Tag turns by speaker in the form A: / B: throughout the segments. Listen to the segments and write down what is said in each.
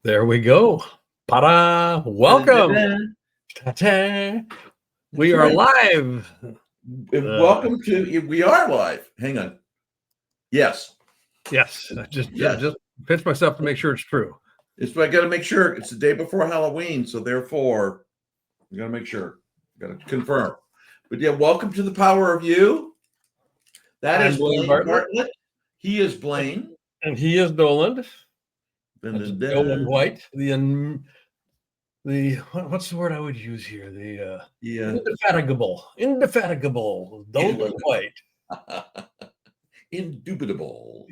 A: There we go. Ta-da! Welcome. Ta-ta. We are live.
B: Welcome to. We are live. Hang on. Yes.
A: Yes. I just pinch myself to make sure it's true.
B: I got to make sure it's the day before Halloween, so therefore, I got to make sure. Got to confirm. But yeah, welcome to the Power of You. That is Blaine Bartlett. He is Blaine,
A: and he is Doland.
B: Doland
A: White. The what's the word I would use here? The indefatigable Doland White.
B: Indubitable.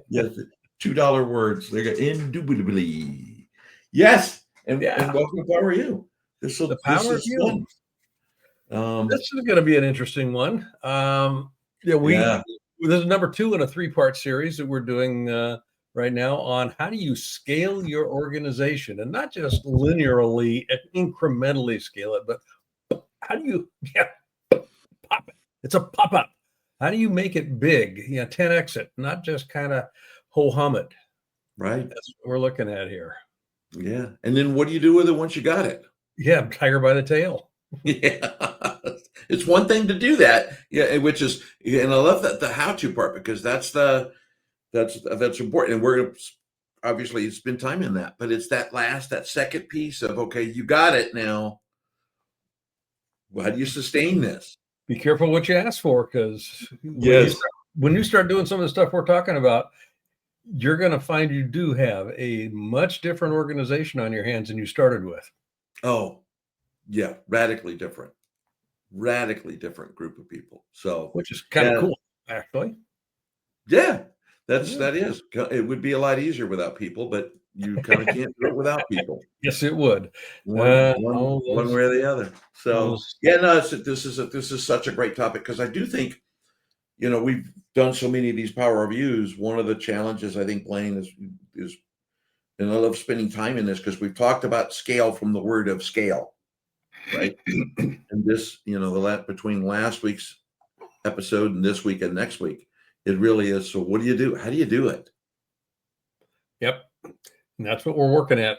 B: Yes, $2 words. They got indubitably. Yes, and welcome to Power of You. This is fun.
A: This is going to be an interesting one. This is number 2 in a 3-part series that we're doing right now on how do you scale your organization, and not just linearly and incrementally scale it, but how do you pop it? It's a pop-up. How do you make it big? 10x it, not just kind of ho-hum it.
B: Right.
A: That's what we're looking at here.
B: Yeah. And then what do you do with it once you got it?
A: Yeah, tiger by the tail.
B: Yeah. It's one thing to do that. Yeah, which is, and I love that the how-to part, because that's important. And we're obviously spend time in that, but it's that second piece of, okay, you got it now. Well, how do you sustain this?
A: Be careful what you ask for, because when you start doing some of the stuff we're talking about, you're going to find you do have a much different organization on your hands than you started with.
B: Oh, yeah, radically different group of people. So,
A: which is kind of cool, actually.
B: Yeah, that is. It would be a lot easier without people, but you kind of can't do it without people.
A: Yes, it would.
B: One way or the other. So this is such a great topic, because I do think, we've done so many of these power reviews. One of the challenges I think, Blaine, is, and I love spending time in this, because we've talked about scale from the word of scale, right? And this, between last week's episode and this week and next week, it really is. So what do you do? How do you do it?
A: Yep. And that's what we're working at.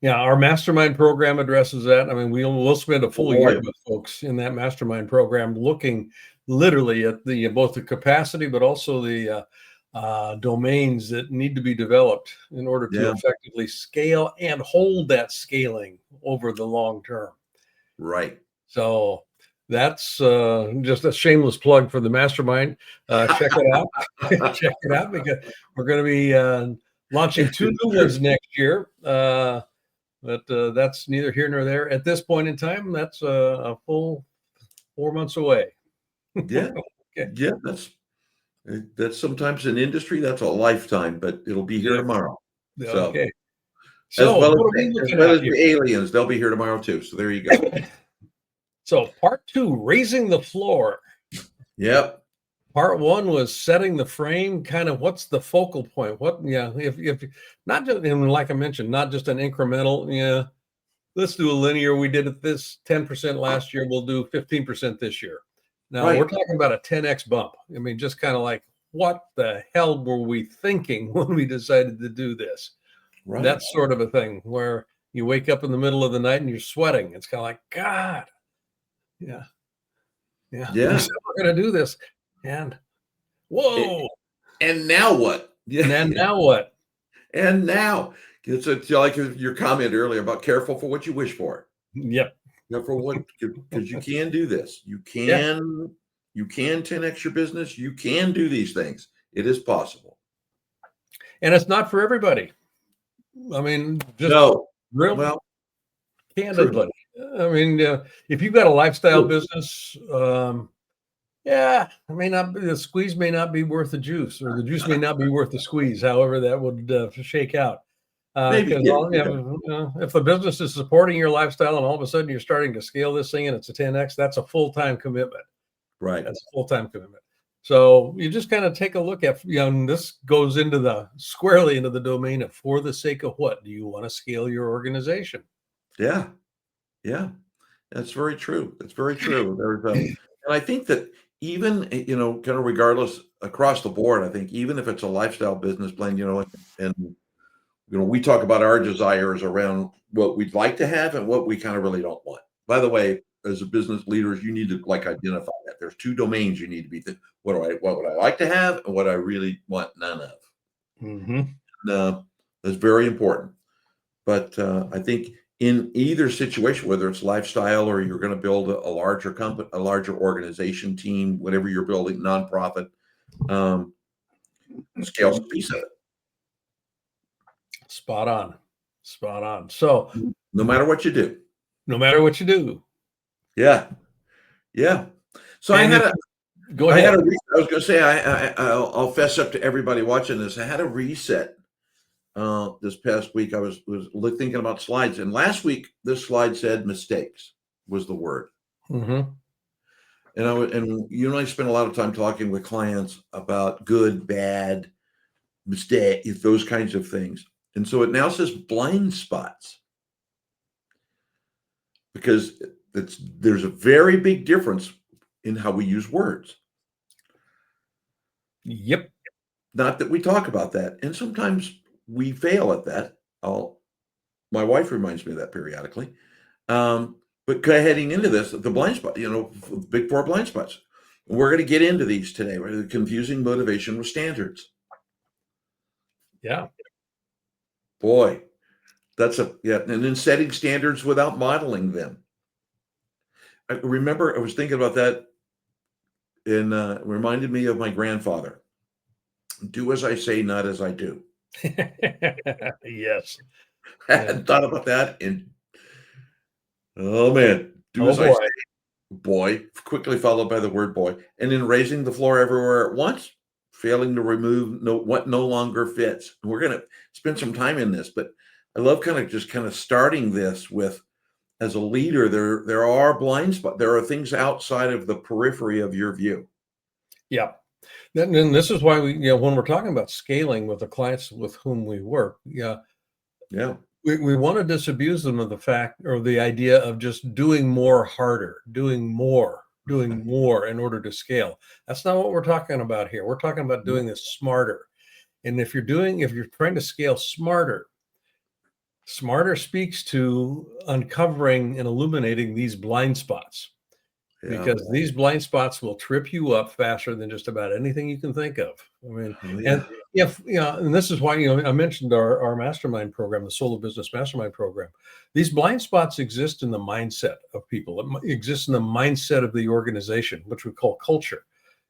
A: Yeah, our mastermind program addresses that. I mean, we'll spend a full year with folks in that mastermind program looking literally at both the capacity, but also the domains that need to be developed in order to effectively scale and hold that scaling over the long term.
B: Right.
A: So that's just a shameless plug for the mastermind. Check it out. Check it out, because we're going to be launching 2 new ones next year. But that's neither here nor there at this point in time. That's a full 4 months away.
B: Yeah. Okay. Yeah. That's sometimes in industry, that's a lifetime, but it'll be here tomorrow.
A: Okay.
B: So as well as the aliens, they'll be here tomorrow too. So there you go.
A: So part 2, raising the floor.
B: Yep.
A: Part 1 was setting the frame, kind of what's the focal point? If not just, and like I mentioned, not just an incremental, let's do a linear. We did it this 10% last year. We'll do 15% this year. Now we're talking about a 10x bump. I mean, just kind of like, what the hell were we thinking when we decided to do this? Right. That's sort of a thing where you wake up in the middle of the night and you're sweating. It's kind of like, God. Yeah. We said we're going to do this. And whoa.
B: And now what?
A: And now what?
B: And now it's like your comment earlier about careful for what you wish for.
A: Yep.
B: For what, because you can do this. You can 10x your business. You can do these things. It is possible.
A: And it's not for everybody. I mean, candidly. I mean, if you've got a lifestyle business, the squeeze may not be worth the juice, or the juice may not be worth the squeeze, however that would shake out. If the business is supporting your lifestyle and all of a sudden you're starting to scale this thing and it's a 10x, that's a full-time commitment.
B: Right.
A: That's a full-time commitment. So you just kind of take a look at, this goes squarely into the domain of, for the sake of what do you want to scale your organization?
B: Yeah. Yeah. That's very true. That's very true. And I think that even, kind of regardless across the board, I think even if it's a lifestyle business plan, and we talk about our desires around what we'd like to have and what we kind of really don't want. By the way, as a business leaders, you need to identify that. There's two domains you need to be thinking. What would I like to have and what I really want none of.
A: Mm-hmm.
B: That's very important. But I think in either situation, whether it's lifestyle or you're going to build a larger company, a larger organization, team, whatever you're building, nonprofit, scale's a piece of it.
A: Spot on. So
B: no matter what you do. Yeah. So
A: and go ahead.
B: I was going to say, I'll fess up to everybody watching this. I had a reset this past week. I was thinking about slides, and last week this slide said mistakes was the word.
A: Mm-hmm.
B: And I spend a lot of time talking with clients about good, bad, mistake, those kinds of things. And so it now says blind spots, because there's a very big difference in how we use words.
A: Yep.
B: Not that we talk about that. And sometimes we fail at that. My wife reminds me of that periodically. But heading into this, the blind spot, big four blind spots. We're going to get into these today. We're confusing motivation with standards.
A: Yeah.
B: Boy, and then setting standards without modeling them. I remember I was thinking about that, and it reminded me of my grandfather. Do as I say, not as I do.
A: Yes.
B: I hadn't thought about that. And oh man, I say, boy, quickly followed by the word boy. And then raising the floor everywhere at once, failing to remove what no longer fits. And we're going to spend some time in this, but I love kind of starting this with, as a leader, there are blind spots. There are things outside of the periphery of your view.
A: Yeah. And this is why when we're talking about scaling with the clients with whom we work, we want to disabuse them of the fact or the idea of just doing more harder, doing more in order to scale. That's not what we're talking about here. We're talking about doing this smarter. And if you're trying to scale smarter speaks to uncovering and illuminating these blind spots. Because these blind spots will trip you up faster than just about anything you can think of. I mean, and and this is why, I mentioned our mastermind program, the Solo Business Mastermind program. These blind spots exist in the mindset of people. It exists in the mindset of the organization, which we call culture.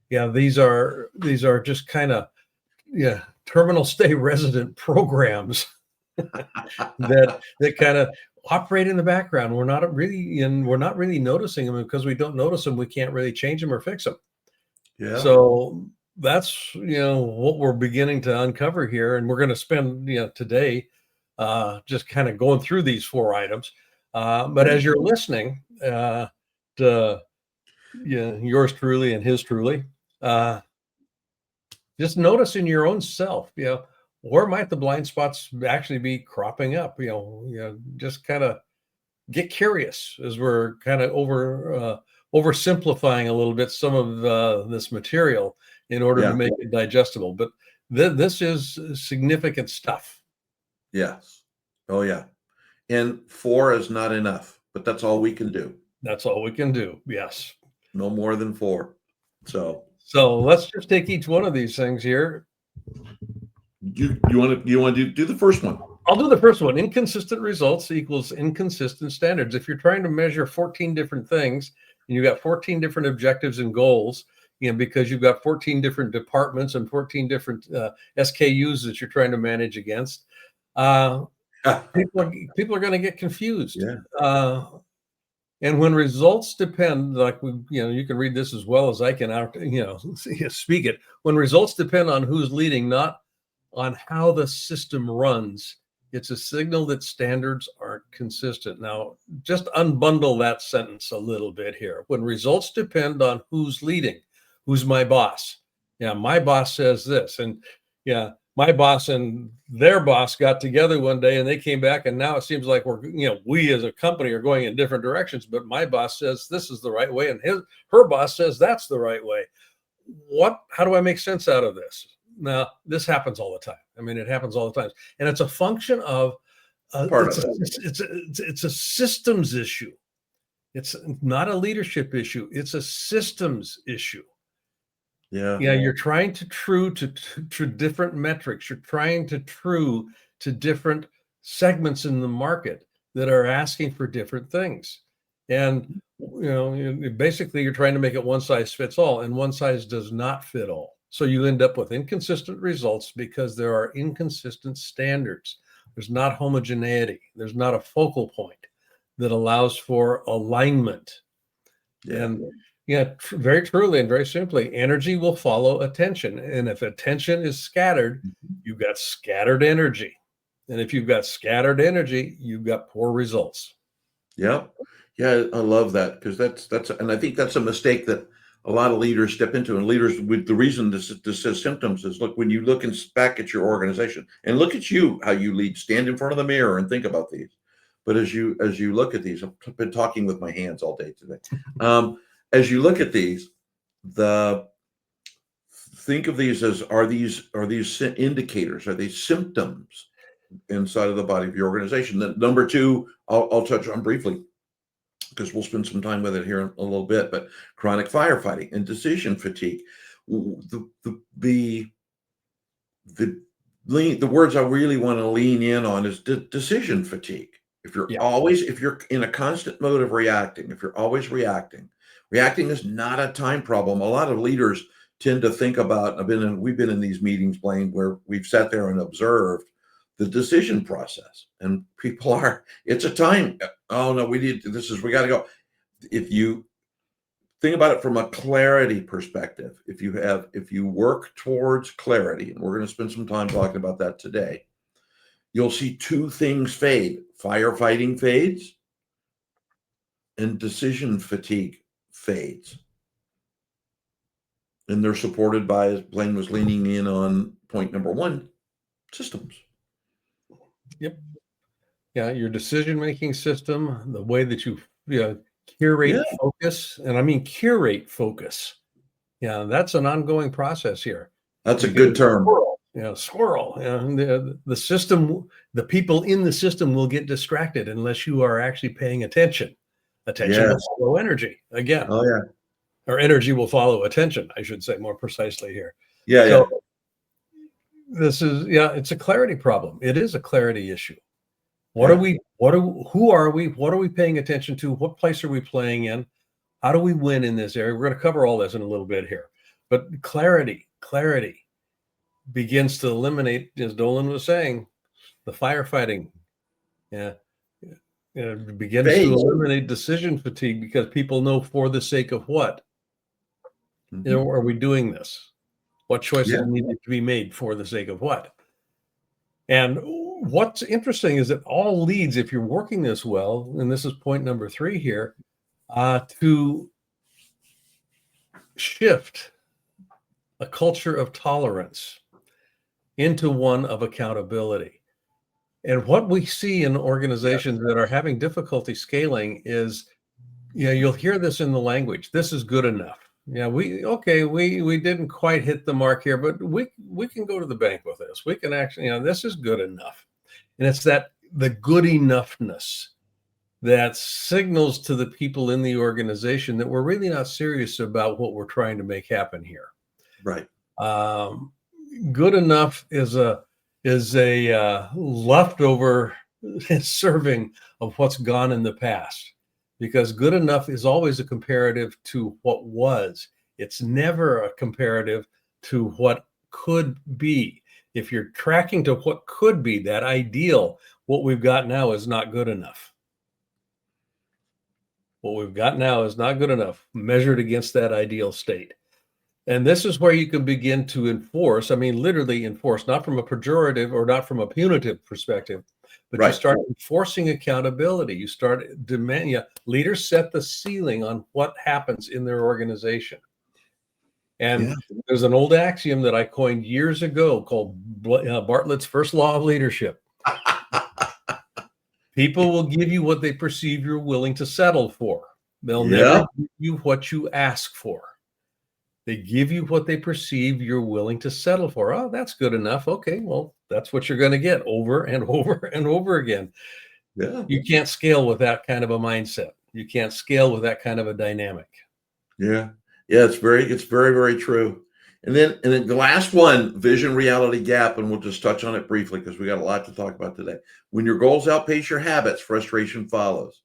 A: Yeah, these are just kind of terminal stay resident programs that kind of operate in the background. We're not really noticing them, because we don't notice them. We can't really change them or fix them. Yeah. So that's what we're beginning to uncover here, and we're going to spend today just kind of going through these 4 items. But as you're listening to yours truly and his truly, just notice in your own self, where might the blind spots actually be cropping up? Just kind of get curious, as we're kind of oversimplifying a little bit some of this material in order to make it digestible. But this is significant stuff.
B: Yes. Oh yeah. And 4 is not enough, but that's all we can do.
A: That's all we can do. Yes.
B: No more than 4. So
A: let's just take each one of these things here.
B: You want to do the first one?
A: I'll do the first one. Inconsistent results equals inconsistent standards. If you're trying to measure 14 different things, and you've got 14 different objectives and goals, because you've got 14 different departments and 14 different SKUs that you're trying to manage against, people are going to get confused. Yeah. And when results depend, you can read this as well as I can, speak it. When results depend on who's leading, not on how the system runs, it's a signal that standards aren't consistent. Now, just unbundle that sentence a little bit here. When results depend on who's leading, who's my boss? Yeah, my boss says this, and my boss and their boss got together one day and they came back, and now it seems like we as a company are going in different directions, but my boss says this is the right way and her boss says that's the right way. How do I make sense out of this? Now, this happens all the time. I mean, it happens all the time, and it's a function of it's a systems issue. It's not a leadership issue. It's a systems issue.
B: Yeah.
A: You're trying to true to different metrics. You're trying to true to different segments in the market that are asking for different things. And, basically you're trying to make it one size fits all, and one size does not fit all. So you end up with inconsistent results because there are inconsistent standards. There's not homogeneity. There's not a focal point that allows for alignment.
B: Yeah.
A: And very truly and very simply, energy will follow attention. And if attention is scattered, you've got scattered energy. And if you've got scattered energy, you've got poor results.
B: Yeah. Yeah. I love that, because and I think that's a mistake that a lot of leaders step into. And leaders, with the reason this says symptoms is, look, when you look back at your organization and look at how you lead, stand in front of the mirror and think about these. But as you look at these, I've been talking with my hands all day today. As you look at these, think of these as, are these indicators? Are these symptoms inside of the body of your organization? Then number two, I'll touch on briefly, because we'll spend some time with it here in a little bit. But chronic firefighting and decision fatigue. The words I really want to lean in on is decision fatigue. If you're in a constant mode of reacting, if you're always reacting is not a time problem. A lot of leaders tend to think about, we've been in these meetings, Blaine, where we've sat there and observed the decision process, and people it's a time. Oh no, we got to go. If you think about it from a clarity perspective, if you work towards clarity, and we're going to spend some time talking about that today, you'll see two things fade. Firefighting fades and decision fatigue fades. And they're supported by, as Blaine was leaning in on point number one, systems.
A: Yep. Yeah, your decision-making system, the way that you curate focus, and I mean curate focus. Yeah, that's an ongoing process here.
B: That's a good term.
A: Squirrel. The system, the people in the system will get distracted unless you are actually paying attention. Attention will follow energy again.
B: Oh yeah.
A: Or energy will follow attention, I should say more precisely here.
B: Yeah.
A: This is, it's a clarity problem. It is a clarity issue. Who are we? What are we paying attention to? What place are we playing in? How do we win in this area? We're going to cover all this in a little bit here. But clarity begins to eliminate, as Doland was saying, the firefighting. It begins to eliminate decision fatigue, because people know for the sake of what. Are we doing this? What choices need to be made for the sake of what? And what's interesting is that all leads, if you're working this well, and this is point number 3 here, to shift a culture of tolerance into one of accountability. And what we see in organizations that are having difficulty scaling is, you'll hear this in the language. This is good enough. We didn't quite hit the mark here, but we can go to the bank with this. We can actually, this is good enough. And it's the good enoughness that signals to the people in the organization that we're really not serious about what we're trying to make happen here.
B: Right.
A: Good enough is a leftover serving of what's gone in the past, because good enough is always a comparative to what was. It's never a comparative to what could be. If you're tracking to what could be, that ideal, what we've got now is not good enough. What we've got now is not good enough measured against that ideal state. And this is where you can begin to enforce, literally enforce, not from a pejorative or not from a punitive perspective, but you start enforcing accountability. You start demanding, leaders set the ceiling on what happens in their organization. And there's an old axiom that I coined years ago called Bartlett's first law of leadership. People will give you what they perceive you're willing to settle for. They'll never give you what you ask for. They give you what they perceive you're willing to settle for. Oh, that's good enough. Okay, well, that's what you're going to get over and over and over again.
B: Yeah.
A: You can't scale with that kind of a mindset. You can't scale with that kind of a dynamic.
B: Yeah. Yeah, it's very, very true. And then the last one, vision reality gap, and we'll just touch on it briefly because we got a lot to talk about today. When your goals outpace your habits, frustration follows.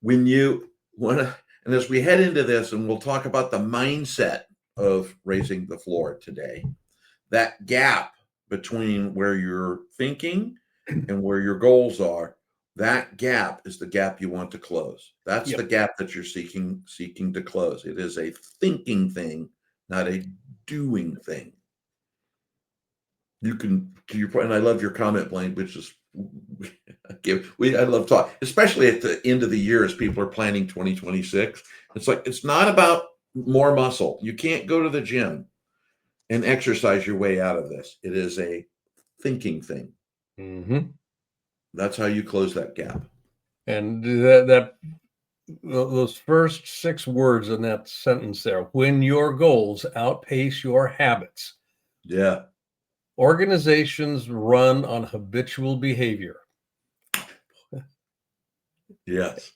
B: When you want to, and as we head into this, and we'll talk about the mindset of raising the floor today, that gap between where you're thinking and where your goals are, that gap is the gap you want to close. That's the gap that you're seeking to close. It is a thinking thing, not a doing thing. You can, to your point, and I love your comment, Blaine, which is I love talk, especially at the end of the year as people are planning 2026. It's like, it's not about more muscle. You can't go to the gym and exercise your way out of this. It is a thinking thing.
A: Mm-hmm.
B: That's how you close that gap.
A: And those first 6 words in that sentence there, when your goals outpace your habits.
B: Yeah.
A: Organizations run on habitual behavior.
B: Yes.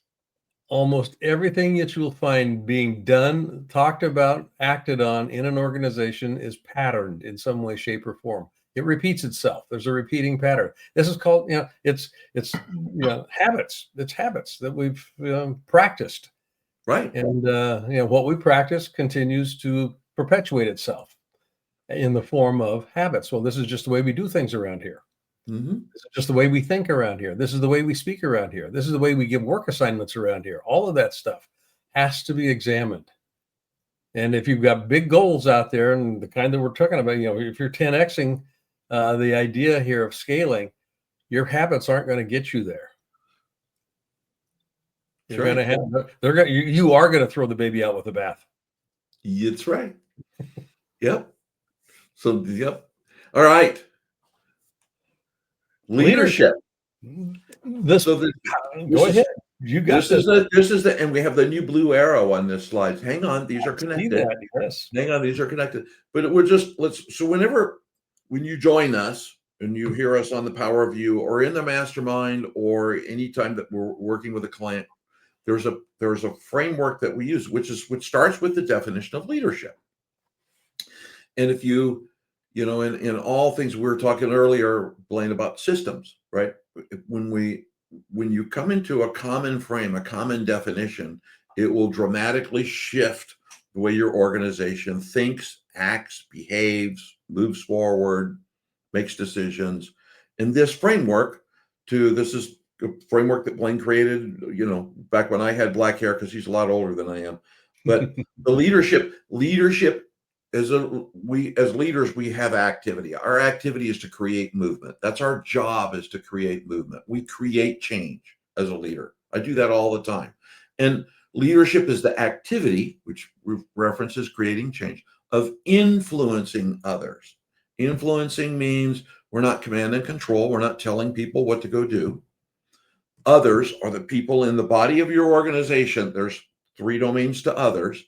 A: Almost everything that you'll find being done, talked about, acted on in an organization is patterned in some way, shape, or form. It repeats itself. There's a repeating pattern. This is called, it's habits. It's habits that we've practiced.
B: Right.
A: And what we practice continues to perpetuate itself in the form of habits. Well, this is just the way we do things around here.
B: Mm-hmm.
A: This is just the way we think around here. This is the way we speak around here. This is the way we give work assignments around here. All of that stuff has to be examined. And if you've got big goals out there, and the kind that we're talking about, if you're 10xing the idea here of scaling, your habits aren't going to get you there. You're going to have, you are going to throw the baby out with the bath.
B: That's right. Yep. So, yep. All right. Leadership.
A: Go ahead. You got this.
B: This is and we have the new blue arrow on this slide. Hang on, these are connected.
A: Yes.
B: Hang on, these are connected. But when you join us and you hear us on the Power of You or in the mastermind or anytime that we're working with a client, there's a framework that we use, which starts with the definition of leadership. And if in all things, we were talking earlier, Blaine, about systems, right? When you come into a common frame, a common definition, it will dramatically shift the way your organization thinks, acts, behaves, moves forward, makes decisions. And this framework, this is a framework that Blaine created, back when I had black hair, because he's a lot older than I am. But the leadership as leaders, we have activity. Our activity is to create movement. That's our job, is to create movement. We create change as a leader. I do that all the time. And leadership is the activity, which references creating change, of influencing others. Influencing means we're not command and control. We're not telling people what to go do. Others are the people in the body of your organization. There's 3 domains to others.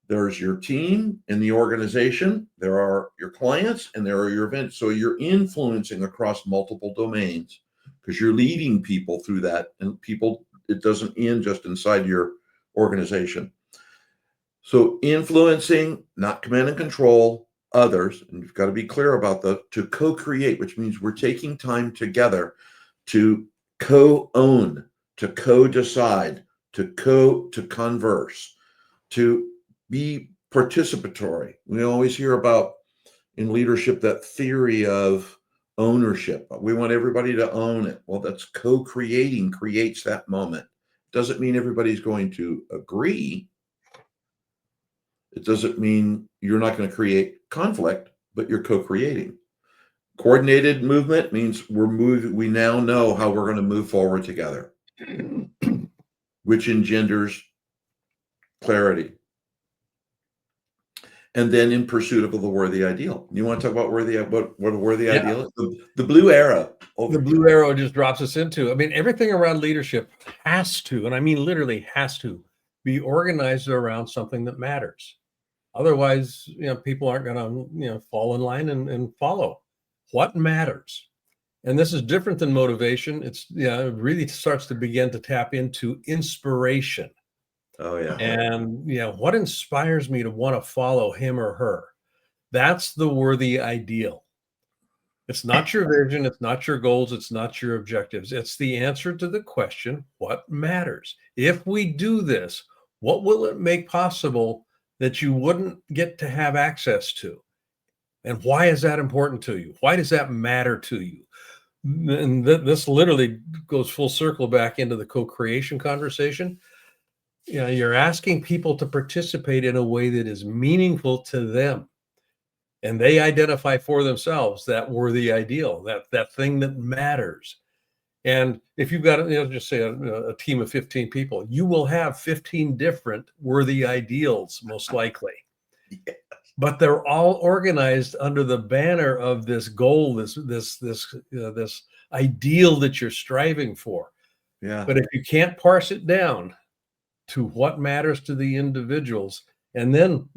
B: There's your team in the organization, there are your clients, and there are your events. So you're influencing across multiple domains because you're leading people through that. And it doesn't end just inside your organization. So influencing, not command and control, others, and you've got to be clear about to co-create, which means we're taking time together to co-own, to co-decide, to converse, to be participatory. We always hear about in leadership that theory of ownership. We want everybody to own it. Well, that's co-creating creates that moment. Doesn't mean everybody's going to agree. It doesn't mean you're not going to create conflict, but you're co-creating. Coordinated movement means we now know how we're going to move forward together, which engenders clarity. And then in pursuit of the worthy ideal. You want to talk about what a worthy ideal is? The blue arrow.
A: The blue arrow just drops us into, everything around leadership has to, and I mean literally has to, be organized around something that matters. Otherwise, people aren't going to, fall in line and follow. What matters? And this is different than motivation. It really starts to begin to tap into inspiration.
B: Oh, yeah.
A: And, what inspires me to want to follow him or her? That's the worthy ideal. It's not your vision. It's not your goals. It's not your objectives. It's the answer to the question, what matters? If we do this, what will it make possible that you wouldn't get to have access to? And why is that important to you? Why does that matter to you? And this literally goes full circle back into the co-creation conversation. You're asking people to participate in a way that is meaningful to them. And they identify for themselves that worthy ideal, that thing that matters. And if you've got, just say a team of 15 people, you will have 15 different worthy ideals, most likely.
B: Yeah.
A: But they're all organized under the banner of this goal, this ideal that you're striving for.
B: Yeah.
A: But if you can't parse it down to what matters to the individuals, and then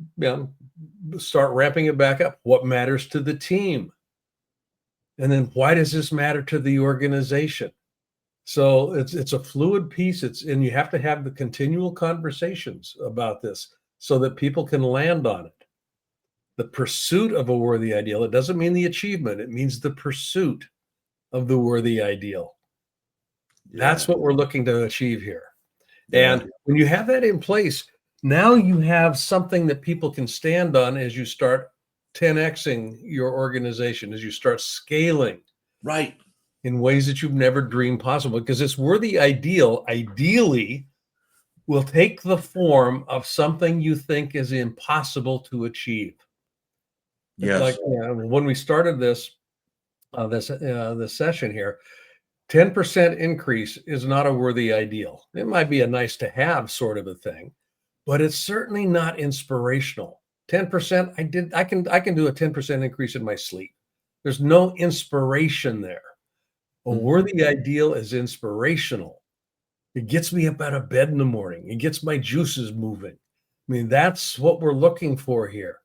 A: start ramping it back up, what matters to the team, and then why does this matter to the organization? So it's a fluid piece. And you have to have the continual conversations about this so that people can land on it. The pursuit of a worthy ideal, it doesn't mean the achievement, it means the pursuit of the worthy ideal. That's what we're looking to achieve here. And when you have that in place, now you have something that people can stand on as you start 10xing your organization, as you start scaling.
B: Right.
A: In ways that you've never dreamed possible, because this worthy ideal ideally will take the form of something you think is impossible to achieve.
B: Yes.
A: Like when we started this session here, 10% increase is not a worthy ideal. It might be a nice to have sort of a thing, but it's certainly not inspirational. 10%, I can do a 10% increase in my sleep. There's no inspiration there. A worthy ideal is inspirational. It gets me up out of bed in the morning. It gets my juices moving. I mean, that's what we're looking for here.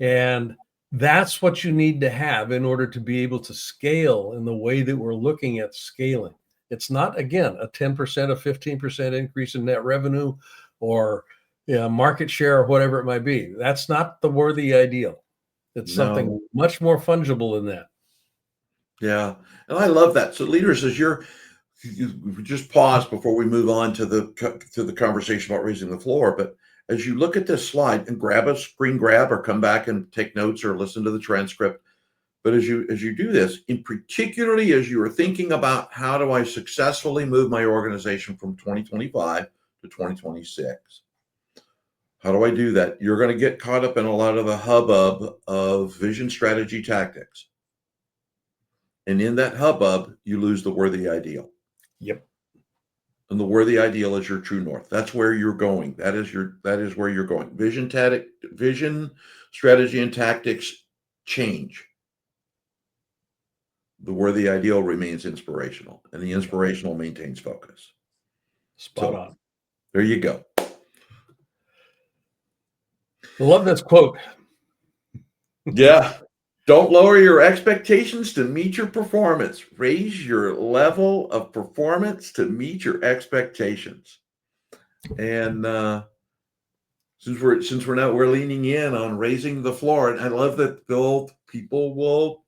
A: And that's what you need to have in order to be able to scale in the way that we're looking at scaling. It's not, again, a 10%, a 15% increase in net revenue or market share or whatever it might be. That's not the worthy ideal. It's something much more fungible than that.
B: Yeah. And I love that. So leaders, as you just pause before we move on to the conversation about raising the floor, but as you look at this slide and grab a screen grab or come back and take notes or listen to the transcript, but as you do this, in particularly as you are thinking about how do I successfully move my organization from 2025 to 2026, how do I do that? You're going to get caught up in a lot of the hubbub of vision, strategy, tactics. And in that hubbub, you lose the worthy ideal.
A: Yep.
B: And the worthy ideal is your true north. That's where you're going. That is where you're going. Vision, strategy, and tactics change. The worthy ideal remains inspirational, and the inspirational maintains focus.
A: Spot on.
B: There you go.
A: I love this quote.
B: Yeah. Don't lower your expectations to meet your performance. Raise your level of performance to meet your expectations. And since we're leaning in on raising the floor, and I love that people will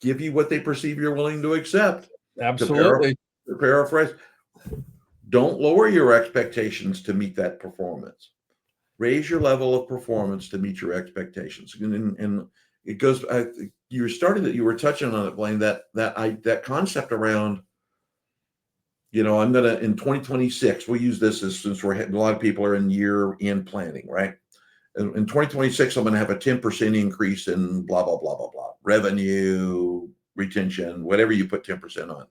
B: give you what they perceive you're willing to accept.
A: Absolutely.
B: To paraphrase, don't lower your expectations to meet that performance. Raise your level of performance to meet your expectations. And it goes, you were touching on it, Blaine, that concept around, I'm going to, in 2026, we'll use this since a lot of people are in year-end planning, right? In 2026, I'm going to have a 10% increase in blah, blah, blah, blah, blah. Revenue, retention, whatever you put 10% on.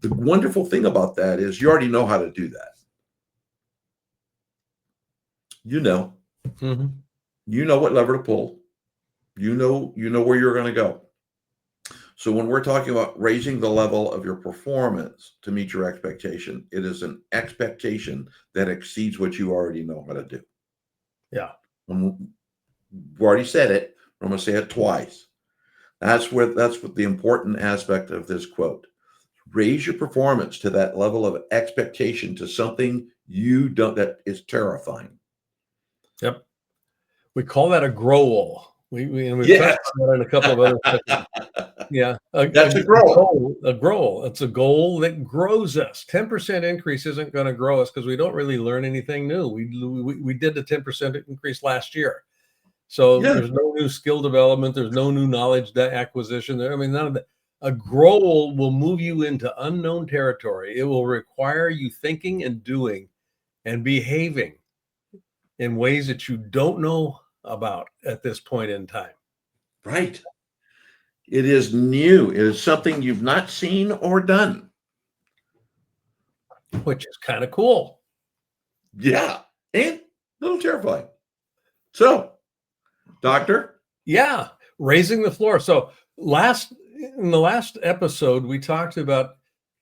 B: The wonderful thing about that is you already know how to do that. You know what lever to pull. You know where you're going to go. So when we're talking about raising the level of your performance to meet your expectation, it is an expectation that exceeds what you already know how to do.
A: Yeah.
B: we've already said it, I'm going to say it twice. That's what the important aspect of this quote. Raise your performance to that level of expectation, to something you don't, that is terrifying.
A: Yep. We call that a growal. We've touched on that in a couple of other sessions. Yeah.
B: That's a growal.
A: A growal. It's a goal that grows us. 10% increase isn't going to grow us because we don't really learn anything new. We did the 10% increase last year. So there's no new skill development. There's no new knowledge acquisition. I mean, none of that. A growal will move you into unknown territory. It will require you thinking and doing and behaving in ways that you don't know about at this point in time.
B: Right. It is new. It is something you've not seen or done.
A: Which is kind of cool.
B: Yeah. And a little terrifying. So, Doctor?
A: Yeah. Raising the floor. So in the last episode, we talked about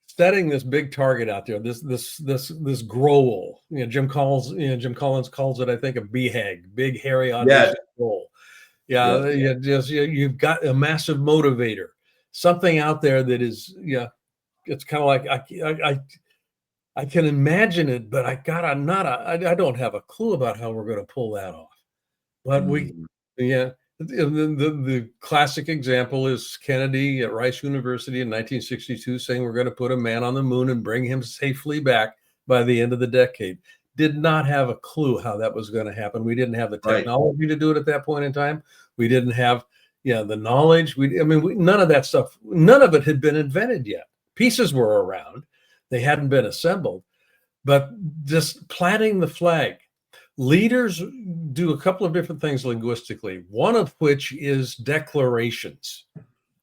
A: setting this big target out there, this growal. Jim Collins calls it, I think, a BHAG, big, hairy, audacious goal. Yeah. You've got a massive motivator, something out there that is, it's kind of like, I can imagine it, but I don't have a clue about how we're going to pull that off. But the classic example is Kennedy at Rice University in 1962 saying we're going to put a man on the moon and bring him safely back by the end of the decade. Did not have a clue how that was going to happen. We didn't have the technology to do it at that point in time. We didn't have the knowledge. None of that stuff, none of it had been invented yet. Pieces were around. They hadn't been assembled. But just planting the flag. Leaders do a couple of different things linguistically, one of which is declarations.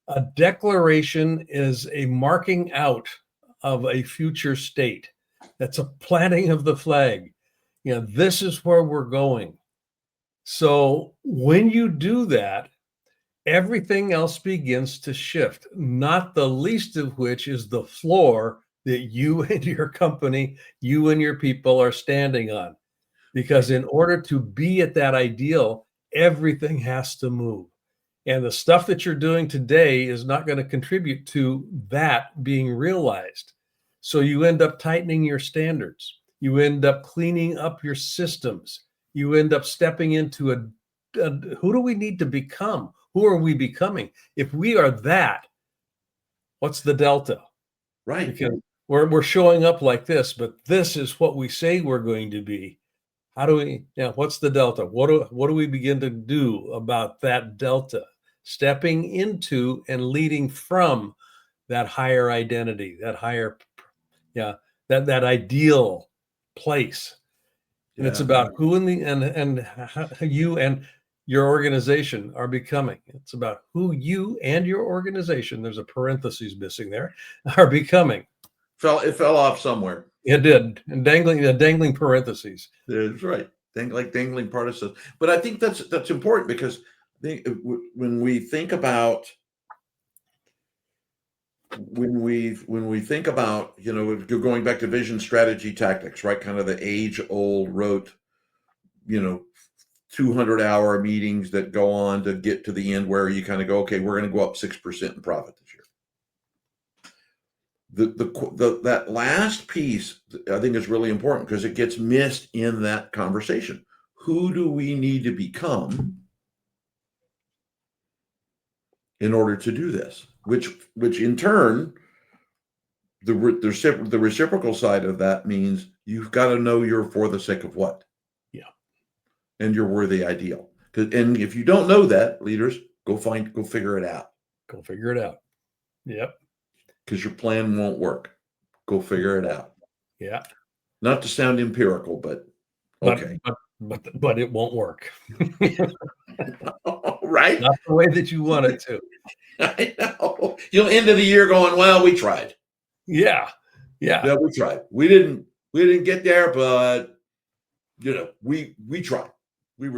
A: A declaration is a marking out of a future state. That's a planting of the flag. This is where we're going. So when you do that, everything else begins to shift, not the least of which is the floor that you and your company, you and your people are standing on. Because in order to be at that ideal, everything has to move. And the stuff that you're doing today is not going to contribute to that being realized. So you end up tightening your standards. You end up cleaning up your systems. You end up stepping into who do we need to become? Who are we becoming? If we are that, what's the delta?
B: Right.
A: Because we're showing up like this, but this is what we say we're going to be. How do we, what's the delta? What do we begin to do about that delta? Stepping into and leading from that higher identity, that higher, that ideal place. And it's about who and how you and your organization are becoming. It's about who you and your organization, there's a parenthesis missing there, are becoming.
B: It fell off somewhere.
A: It did. And dangling parentheses.
B: That's right. Dangling partisans. But I think that's important, because when we think about if you're going back to vision, strategy, tactics, right? Kind of the age-old rote, 200-hour meetings that go on to get to the end where you kind of go, okay, we're going to go up 6% in profit this year. That last piece, I think, is really important because it gets missed in that conversation. Who do we need to become in order to do this? Which in turn, the reciprocal side of that means you've got to know you're for the sake of what?
A: Yeah.
B: And you're worthy ideal. And if you don't know that, leaders, go figure it out.
A: Go figure it out. Yep.
B: Because your plan won't work. Go figure it out.
A: Yeah.
B: Not to sound empirical, but okay.
A: But it won't work.
B: Right?
A: Not the way that you want it to.
B: I know. You'll end of the year going, well, we tried.
A: Yeah.
B: Yeah, we tried. We didn't get there, but we tried. We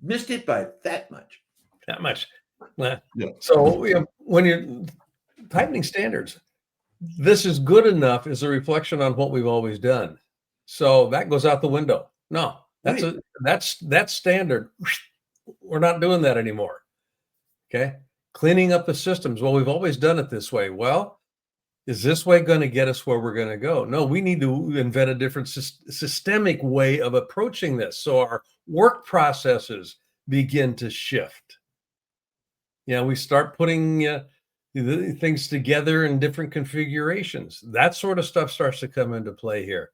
B: missed it by that much.
A: That much. Yeah. So when you're tightening standards, this is good enough is a reflection on what we've always done. So that goes out the window. No, That's standard. We're not doing that anymore. Okay. Cleaning up the systems. Well, we've always done it this way. Well, is this way going to get us where we're going to go? No, we need to invent a different systemic way of approaching this. So our work processes begin to shift. We start putting things together in different configurations. That sort of stuff starts to come into play here.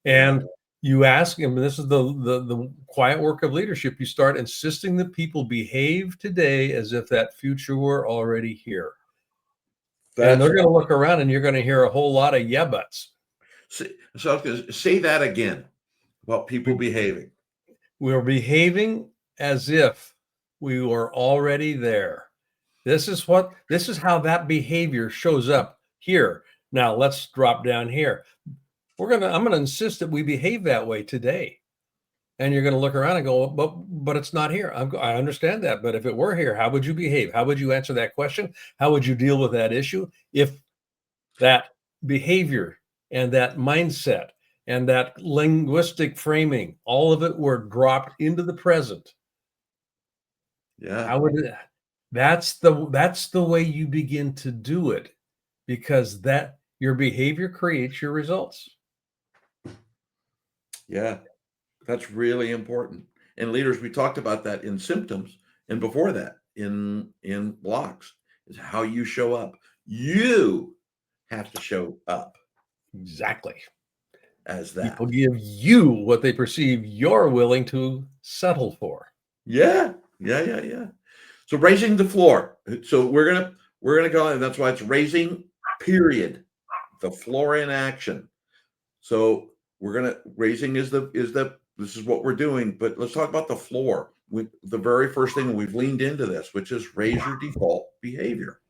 A: And you ask him, this is the quiet work of leadership. You start insisting that people behave today as if that future were already here. And they're going to look around and you're going to hear a whole lot of yeah buts.
B: So say that again about people behaving.
A: We're behaving as if we were already there. This is how that behavior shows up here. Now let's drop down here. I'm going to insist that we behave that way today. And you're going to look around and go, but it's not here. I understand that. But if it were here, how would you behave? How would you answer that question? How would you deal with that issue? If that behavior and that mindset and that linguistic framing, all of it were dropped into the present.
B: Yeah.
A: How would it? That's the way you begin to do it, because that your behavior creates your results.
B: Yeah, that's really important. And leaders, we talked about that in symptoms, and before that in blocks, is how you show up. You have to show up.
A: Exactly.
B: As that.
A: People give you what they perceive you're willing to settle for.
B: Yeah. So raising the floor. So we're gonna go, and that's why it's raising, period. The floor in action. So raising is this is what we're doing, but let's talk about the floor. The very first thing, we've leaned into this, which is raise your default behavior.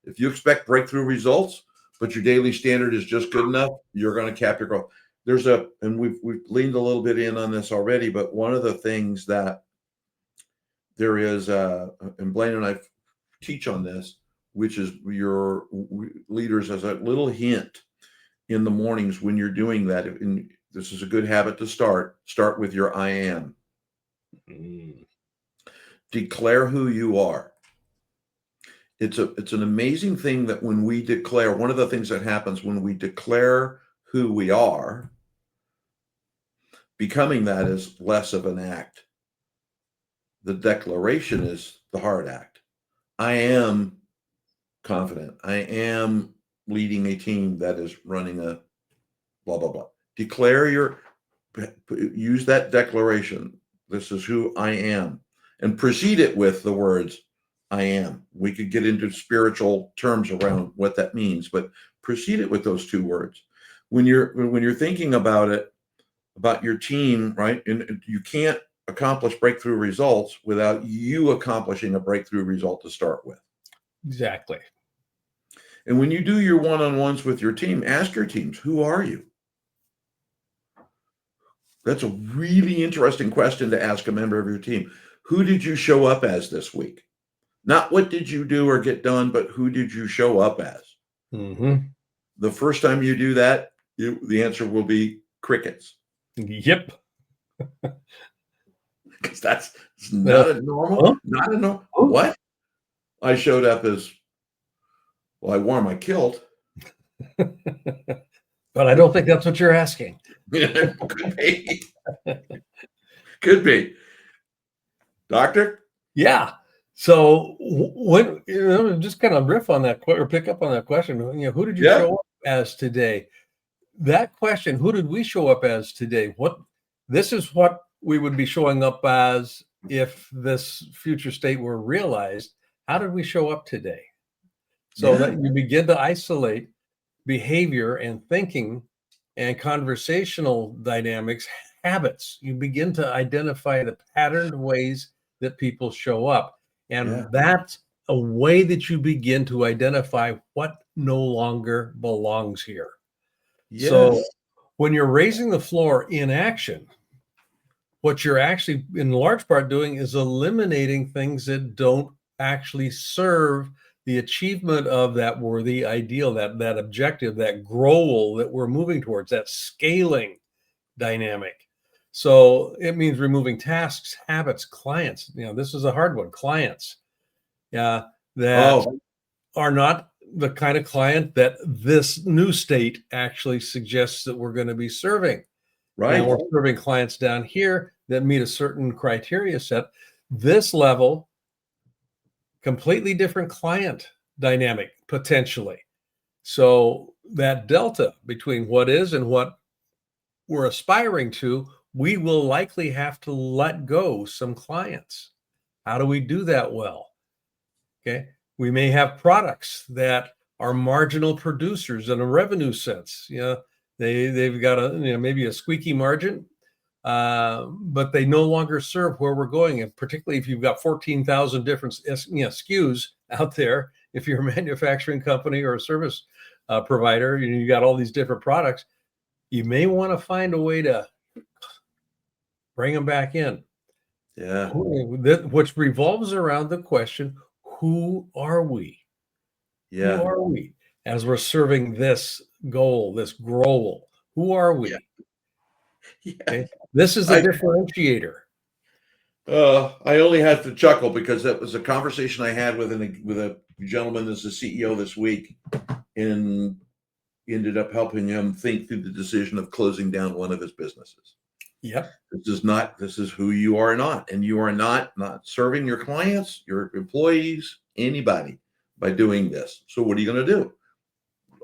B: If you expect breakthrough results, but your daily standard is just good enough, you're going to cap your growth. And we've leaned a little bit in on this already, but one of the things that there is, and Blaine and I teach on this, which is your leaders as a little hint in the mornings when you're doing that. And this is a good habit to start with your I am. Declare who you are. It's an amazing thing that when we declare, one of the things that happens when we declare who we are, becoming that is less of an act. The declaration is the hard act. I am confident. I am leading a team that is running a blah, blah, blah. Use that declaration. This is who I am, and precede it with the words, I am. We could get into spiritual terms around what that means, but precede it with those two words. When you're thinking about it, about your team, right? And you can't accomplish breakthrough results without you accomplishing a breakthrough result to start with.
A: Exactly.
B: And when you do your one-on-ones with your team, ask your teams, who are you? That's a really interesting question to ask a member of your team. Who did you show up as this week? Not what did you do or get done, but who did you show up as?
A: Mm-hmm.
B: The first time you do that, the answer will be crickets.
A: Yep.
B: Because that's not a normal, what? I showed up as, well, I wore my kilt.
A: But I don't think that's what you're asking.
B: Could be. Could be. Doctor?
A: Yeah. So when just kind of riff on that or pick up on that question, who did you show up as today? That question, who did we show up as today? This is what we would be showing up as if this future state were realized. How did we show up today? So that you begin to isolate behavior and thinking and conversational dynamics, habits. You begin to identify the patterned ways that people show up. And that's a way that you begin to identify what no longer belongs here. Yes. So when you're raising the floor in action, what you're actually in large part doing is eliminating things that don't actually serve the achievement of that worthy ideal, that objective, that goal that we're moving towards, that scaling dynamic. So it means removing tasks, habits, clients. This is a hard one. Clients, that are not the kind of client that this new state actually suggests that we're going to be serving.
B: Right.
A: We're serving clients down here that meet a certain criteria set. This level, completely different client dynamic, potentially. So that delta between what is and what we're aspiring to, we will likely have to let go some clients. How do we do that well? Okay. We may have products that are marginal producers in a revenue sense. They've got maybe a squeaky margin, but they no longer serve where we're going. And particularly if you've got 14,000 different SKUs out there, if you're a manufacturing company or a service provider, you got all these different products, you may want to find a way to bring them back in.
B: Yeah.
A: Which revolves around the question, who are we?
B: Yeah.
A: Who are we as we're serving this goal, this goal? Who are we?
B: Yeah.
A: Okay? This is a differentiator.
B: I only had to chuckle because that was a conversation I had with a gentleman that's the CEO this week, and ended up helping him think through the decision of closing down one of his businesses.
A: Yep.
B: This is who you are not. And you are not serving your clients, your employees, anybody by doing this. So what are you going to do?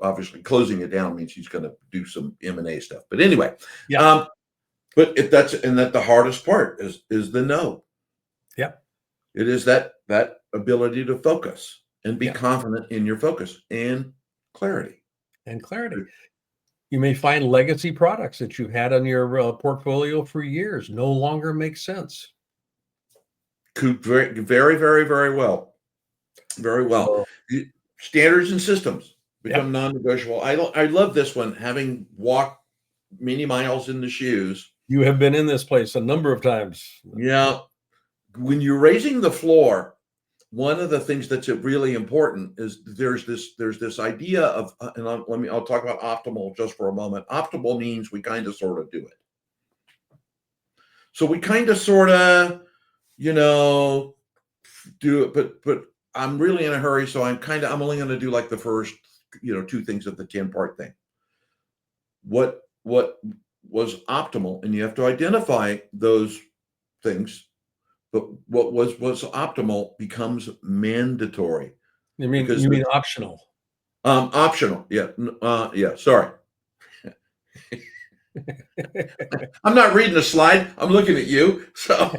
B: Obviously, closing it down means he's going to do some M&A stuff. But anyway, but that's the hardest part is the no.
A: Yep.
B: It is that ability to focus and be confident in your focus and clarity.
A: You may find legacy products that you've had on your portfolio for years no longer make sense.
B: Very, very, very, very well. Very well. Standards and systems become non-negotiable. I love this one. Having walked many miles in the shoes.
A: You have been in this place a number of times.
B: Yeah. When you're raising the floor, one of the things that's really important is there's this idea of, and I'll talk about optimal just for a moment. Optimal means we kind of sort of do it. So we kind of sort of, do it, but I'm really in a hurry. So I'm only going to do like the first, 2 things of the 10-part thing. What was optimal, and you have to identify those things. But what was optimal becomes mandatory.
A: You mean optional?
B: Optional. Yeah. Yeah. Sorry. I'm not reading the slide. I'm looking at you. So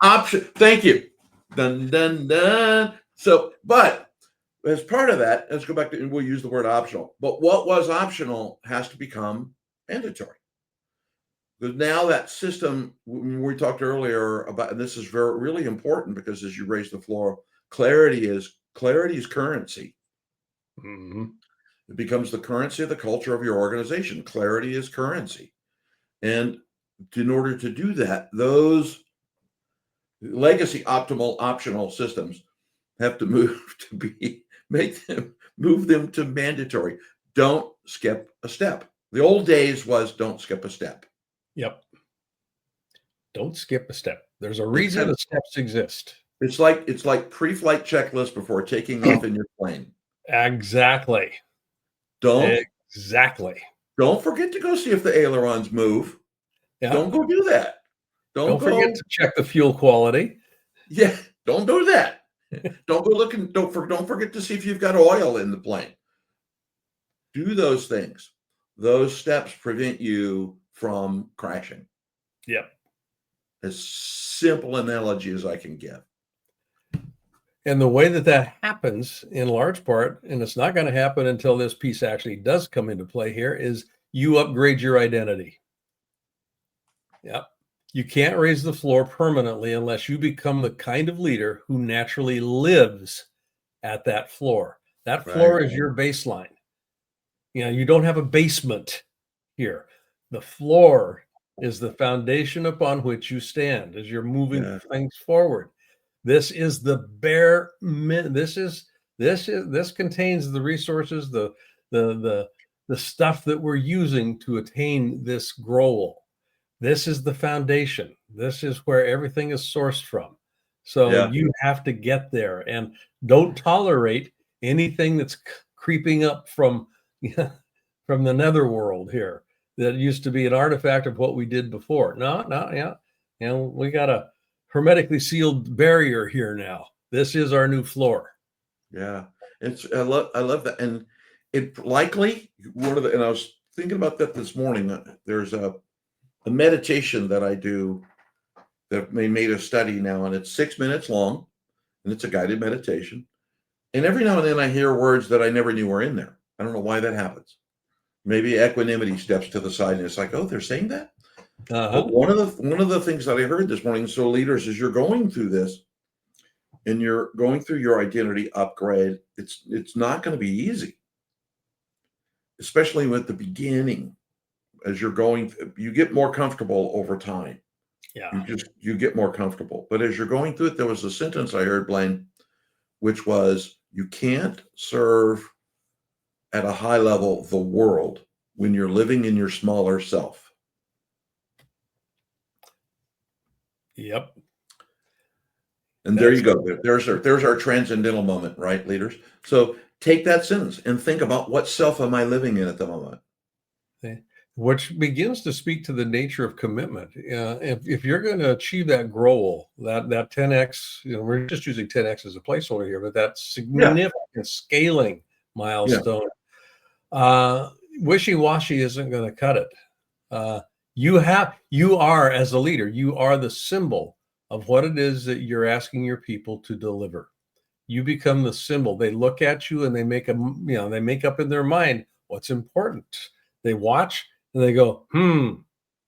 B: option. Thank you. Dun, dun, dun. So, but as part of that, let's go back to, and we'll use the word optional. But what was optional has to become mandatory. Because now that system, we talked earlier about, and this is really important because as you raise the floor, clarity is currency.
A: Mm-hmm.
B: It becomes the currency of the culture of your organization. Clarity is currency. And in order to do that, those legacy optional systems have to move them to mandatory. Don't skip a step. The old days was don't skip a step.
A: Yep. Don't skip a step. There's a reason the steps exist.
B: It's like pre-flight checklist before taking off in your plane.
A: Exactly.
B: Don't forget to go see if the ailerons move. Yeah. Don't go do that.
A: Don't forget to check the fuel quality.
B: Yeah. Don't do that. Don't go looking. Don't forget to see if you've got oil in the plane. Do those things. Those steps prevent you from crashing.
A: Yep.
B: As simple analogy as I can give.
A: And the way that happens in large part, and it's not going to happen until this piece actually does come into play here, is you upgrade your identity. Yep. You can't raise the floor permanently unless you become the kind of leader who naturally lives at that floor. That floor is your baseline. You don't have a basement here. The floor is the foundation upon which you stand as you're moving things forward. This is the this contains the resources, the the stuff that we're using to attain this goal. This is the foundation. This is where everything is sourced from. So you have to get there, and don't tolerate anything that's creeping up from from the netherworld here that used to be an artifact of what we did before. We got a hermetically sealed barrier here now. This is our new floor.
B: Yeah, I love that, and it likely and I was thinking about that this morning. There's a meditation that I do that they made a study now, and it's 6 minutes long, and it's a guided meditation. And every now and then I hear words that I never knew were in there. I don't know why that happens. Maybe equanimity steps to the side, and it's like, oh, they're saying that. But one of the things that I heard this morning, so leaders, as you're going through this, and you're going through your identity upgrade, it's not going to be easy, especially with the beginning. As you're going, you get more comfortable over time.
A: Yeah,
B: you get more comfortable. But as you're going through it, there was a sentence I heard, Blaine, which was, you can't serve at a high level the world when you're living in your smaller self.
A: Yep.
B: And there you go. There's our transcendental moment, right, leaders? So take that sentence and think about, what self am I living in at the moment?
A: Okay. Which begins to speak to the nature of commitment. If you're going to achieve that goal, that 10x, we're just using 10x as a placeholder here, but that significant scaling milestone, wishy-washy isn't going to cut it. You are, as a leader, you are the symbol of what it is that you're asking your people to deliver. You become the symbol. They look at you and they make up in their mind what's important. They watch and they go,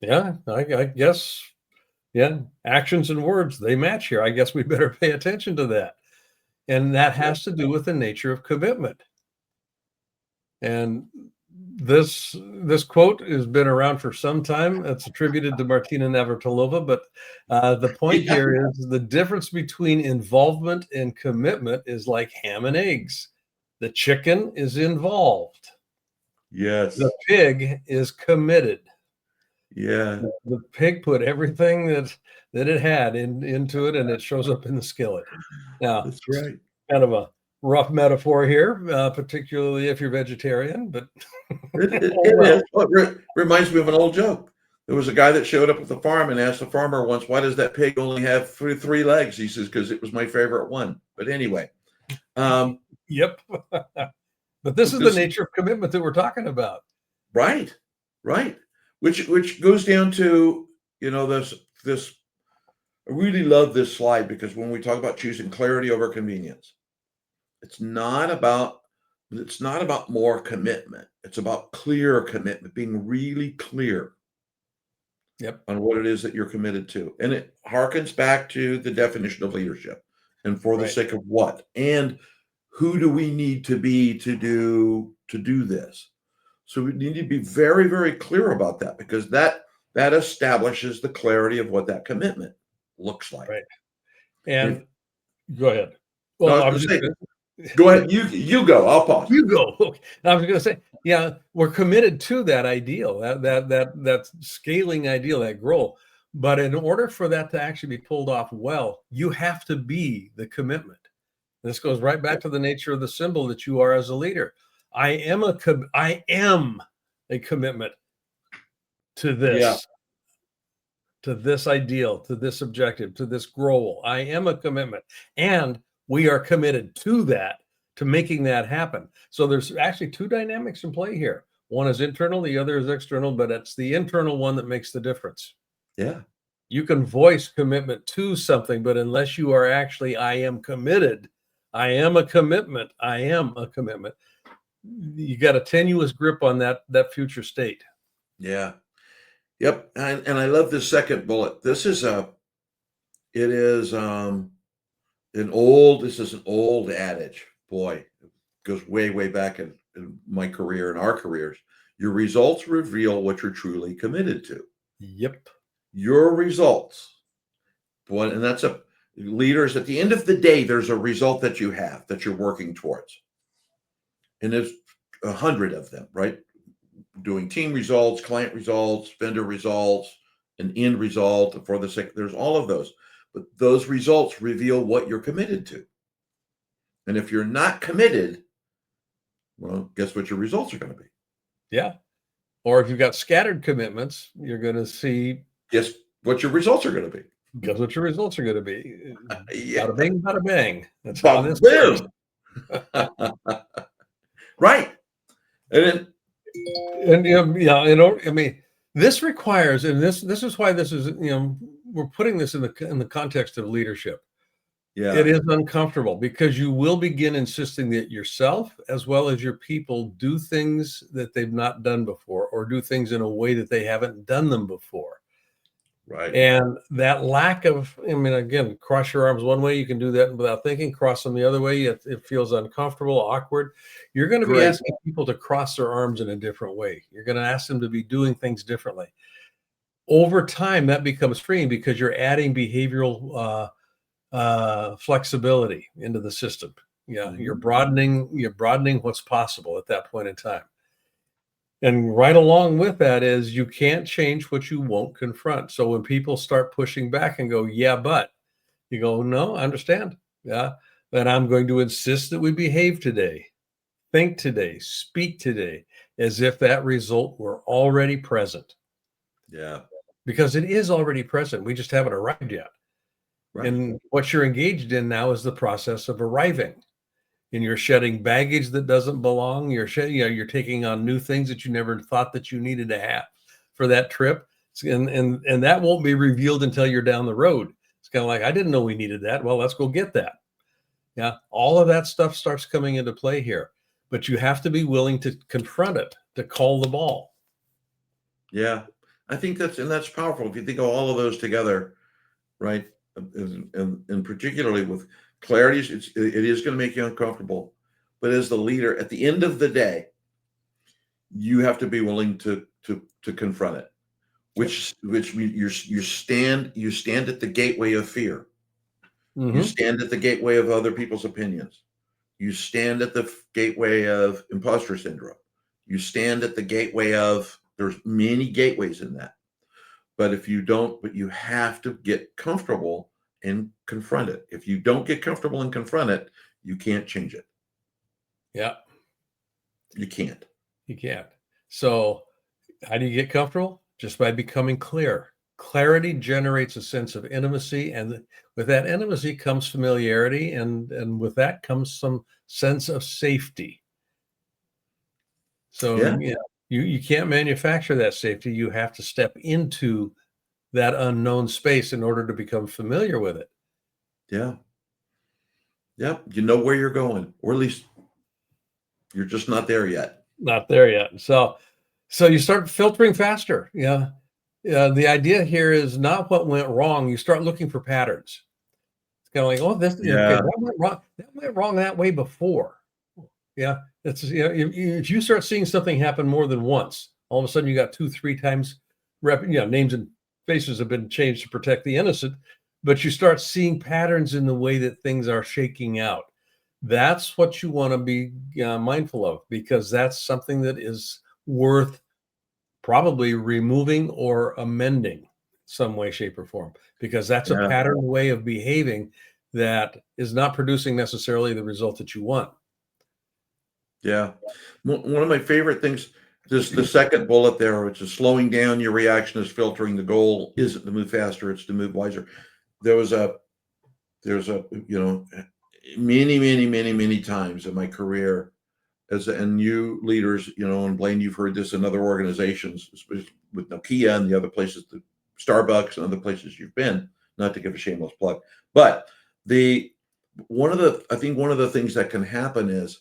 A: I guess, actions and words, they match here. I guess we better pay attention to that. And that has to do with the nature of commitment. And this quote has been around for some time. It's attributed to Martina Navratilova, but the point here is the difference between involvement and commitment is like ham and eggs. The chicken is involved.
B: Yes.
A: The pig is committed.
B: Yeah.
A: The pig put everything that it had into it, and it shows up in the skillet. Now,
B: that's right.
A: Kind of a rough metaphor here, particularly if you're vegetarian, but
B: it reminds me of an old joke. There was a guy that showed up at the farm and asked the farmer once, why does that pig only have three legs? He says, because it was my favorite one. But anyway.
A: Yep. But this is the nature of commitment that we're talking about.
B: Right. Which goes down to, this, I really love this slide, because when we talk about choosing clarity over convenience, it's not about more commitment. It's about clear commitment, being really clear on what it is that you're committed to. And it harkens back to the definition of leadership, and for the sake of what, and who do we need to be to do this. So we need to be very, very clear about that, because that establishes the clarity of what that commitment looks like.
A: Right. And go ahead.
B: Well, I was just saying, go ahead. You go. I'll pause.
A: You go. Okay. I was going to say, we're committed to that ideal, that scaling ideal, that goal. But in order for that to actually be pulled off well, you have to be the commitment. This goes right back to the nature of the symbol that you are as a leader. I am a commitment to this, to this ideal, to this objective, to this goal. I am a commitment, and we are committed to that, to making that happen. So there's actually two dynamics in play here. One is internal, the other is external, but it's the internal one that makes the difference.
B: Yeah.
A: You can voice commitment to something, but unless you are actually, I am committed, I am a commitment, I am a commitment, you got a tenuous grip on that future state.
B: Yeah. Yep. And I love this second bullet. This is an old adage. Boy, it goes way, way back in my career and our careers. Your results reveal what you're truly committed to.
A: Yep. Your
B: results. Boy, and that's leaders, at the end of the day, there's a result that you have that you're working towards. And there's 100 of them, right? doing team results, client results, vendor results, an end result for the sake. There's all of those, but those results reveal what you're committed to. And if you're not committed, well, guess what your results are going to be?
A: Yeah. Or if you've got scattered commitments, you're going to see.
B: Guess what your results are going to be?
A: Guess what your results are going to be?
B: Yeah.
A: Bada bing, bada bang. That's
B: how this works. Right. And
A: I mean, this requires, and this is why this is, we're putting this in the context of leadership.
B: Yeah.
A: It is uncomfortable because you will begin insisting that yourself as well as your people do things that they've not done before, or do things in a way that they haven't done them before.
B: Right.
A: And that lack of, again, cross your arms one way, you can do that without thinking. Cross them the other way, it feels uncomfortable, awkward. You're going to be asking people to cross their arms in a different way. You're going to ask them to be doing things differently. Over time, that becomes freeing because you're adding behavioral flexibility into the system.
B: Mm-hmm.
A: You're broadening what's possible at that point in time. And right along with that is you can't change what you won't confront. So when people start pushing back and go, yeah, but you go, no, I understand. Yeah. And I'm going to insist that we behave today, think today, speak today, as if that result were already present.
B: Yeah.
A: Because it is already present. We just haven't arrived yet. Right. And what you're engaged in now is the process of arriving. And you're shedding baggage that doesn't belong. You're taking on new things that you never thought that you needed to have for that trip. And that won't be revealed until you're down the road. It's kind of like, I didn't know we needed that. Well, let's go get that. Yeah. All of that stuff starts coming into play here, but you have to be willing to confront it, to call the ball.
B: Yeah. I think that's powerful. If you think of all of those together, right? And particularly with clarity, it is going to make you uncomfortable. But as the leader, at the end of the day, you have to be willing to confront it, which means you stand at the gateway of fear. Mm-hmm. You stand at the gateway of other people's opinions. You stand at the gateway of imposter syndrome. You stand at the gateway of, there's many gateways in that. But you have to get comfortable and confront it. If you don't get comfortable and confront it, you can't change it.
A: Yeah.
B: You can't.
A: So how do you get comfortable? Just by becoming clear. Clarity generates a sense of intimacy, and with that intimacy comes familiarity, and with that comes some sense of safety. So you can't manufacture that safety. You have to step into that unknown space in order to become familiar with it.
B: Yeah. Yeah. You know where you're going, or at least you're just not there yet.
A: So you start filtering faster. Yeah. The idea here is not what went wrong. You start looking for patterns. It's kind of like, oh, that went wrong. That went wrong that way before. Yeah. It's, if you start seeing something happen more than once, all of a sudden you got 2-3 times names and faces have been changed to protect the innocent, but you start seeing patterns in the way that things are shaking out. That's what you want to be mindful of, because that's something that is worth probably removing or amending some way, shape, or form, because that's a pattern way of behaving that is not producing necessarily the result that you want.
B: Yeah. One of my favorite things, just the second bullet there, which is slowing down your reaction is filtering. The goal isn't to move faster, it's to move wiser. There's many times in my career and you leaders, and Blaine, you've heard this in other organizations, especially with Nokia and the other places, the Starbucks and other places you've been, not to give a shameless plug, but I think one of the things that can happen is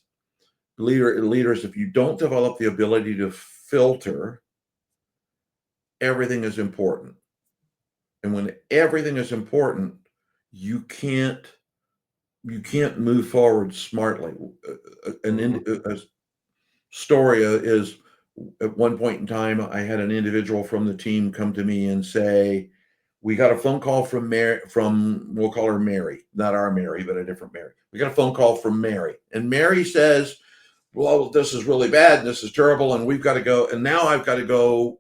B: leaders, if you don't develop the ability to filter, everything is important. And when everything is important, you can't move forward smartly. A story is, at one point in time, I had an individual from the team come to me and say, we got a phone call from we'll call her Mary, not our Mary, but a different Mary. We got a phone call from Mary. And Mary says, well, this is really bad, and this is terrible, and we've got to go, and now I've got to go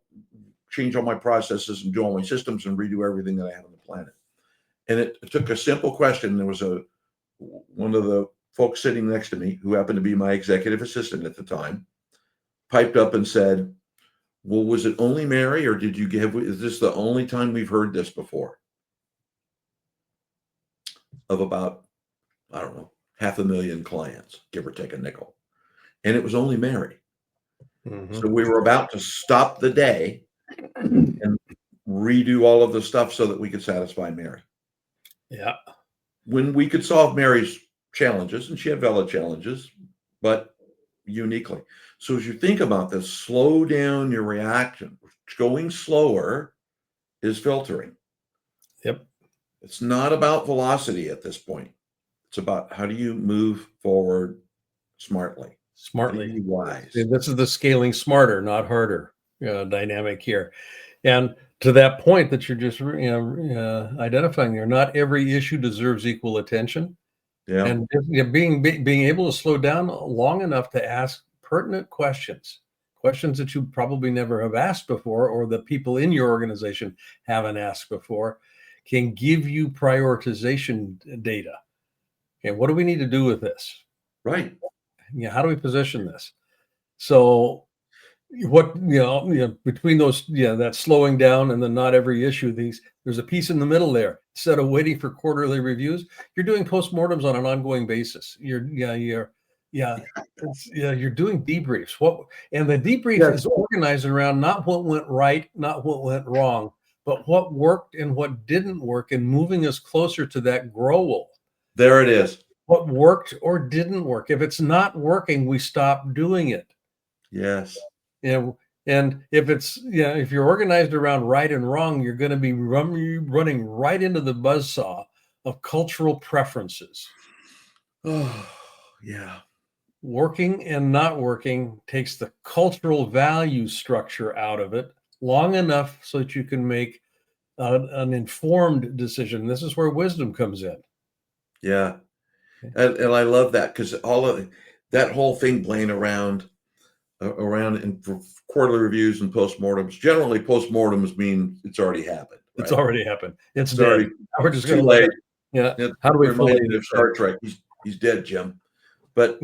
B: change all my processes and do all my systems and redo everything that I have on the planet. And it took a simple question. There was one of the folks sitting next to me, who happened to be my executive assistant at the time, piped up and said, well, was it only Mary, or is this the only time we've heard this before? Of about, I don't know, 500,000 clients, give or take a nickel. And it was only Mary. So we were about to stop the day and redo all of the stuff so that we could satisfy Mary.
A: Yeah.
B: When we could solve Mary's challenges, and she had valid challenges, but uniquely. So as you think about this, slow down your reaction. Going slower is filtering.
A: Yep.
B: It's not about velocity at this point. It's about how do you move forward smartly.
A: Smartly.
B: Wise.
A: This is the scaling smarter, not harder dynamic here. And to that point that you're just identifying there, not every issue deserves equal attention.
B: Yeah.
A: And being able to slow down long enough to ask pertinent questions that you probably never have asked before, or the people in your organization haven't asked before, can give you prioritization data. Okay, what do we need to do with this?
B: Right.
A: How do we position this? So what, between those, that slowing down and then not every issue, there's a piece in the middle there. Instead of waiting for quarterly reviews, you're doing postmortems on an ongoing basis. You're doing debriefs. And the debrief is organized around not what went right, not what went wrong, but what worked and what didn't work, and moving us closer to that goal.
B: There it is.
A: What worked or didn't work. If it's not working, we stop doing it.
B: Yes.
A: And if you're organized around right and wrong, you're going to be running right into the buzzsaw of cultural preferences.
B: Oh, yeah.
A: Working and not working takes the cultural value structure out of it long enough so that you can make an informed decision. This is where wisdom comes in.
B: Yeah. And I love that, because all of that whole thing, Blaine, around in quarterly reviews and postmortems. Generally, postmortems mean it's already happened. Right?
A: It's already happened. It's dead.
B: Already,
A: we're just
B: too late.
A: How do we
B: remind you of Star Trek? He's dead, Jim. But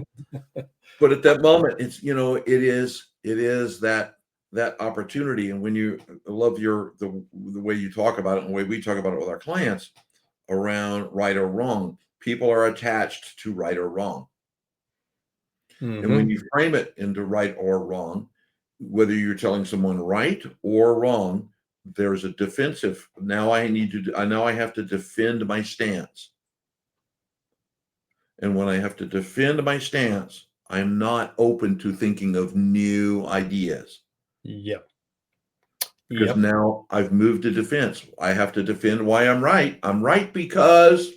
B: at that moment, it's it is that opportunity. And when you love the way you talk about it and the way we talk about it with our clients around right or wrong, people are attached to right or wrong. And when you frame it into right or wrong, whether you're telling someone right or wrong, there's a defensive. Now I have to defend my stance. And when I have to defend my stance, I'm not open to thinking of new ideas.
A: Yep.
B: Because now I've moved to defense. I have to defend why I'm right. I'm right because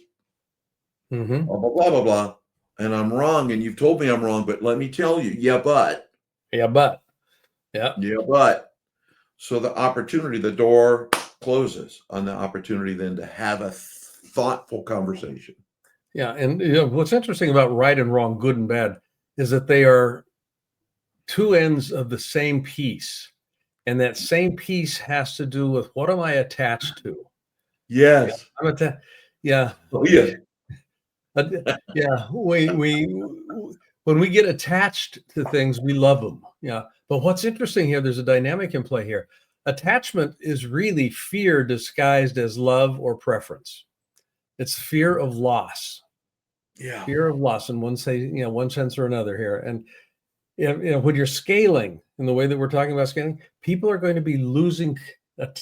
B: blah, blah, blah, blah, blah. And I'm wrong, and you've told me I'm wrong, but let me tell you, but. So the opportunity, the door closes on the opportunity then to have a thoughtful conversation.
A: Yeah, and what's interesting about right and wrong, good and bad, is that they are two ends of the same piece, and that same piece has to do with what am I attached to?
B: Yes.
A: Yeah.
B: Oh, yeah.
A: When we get attached to things, we love them. Yeah. But what's interesting here, there's a dynamic in play here. Attachment is really fear disguised as love or preference. It's fear of loss.
B: Yeah.
A: Fear of loss in one sense or another here. And when you're scaling in the way that we're talking about scaling, people are going to be losing.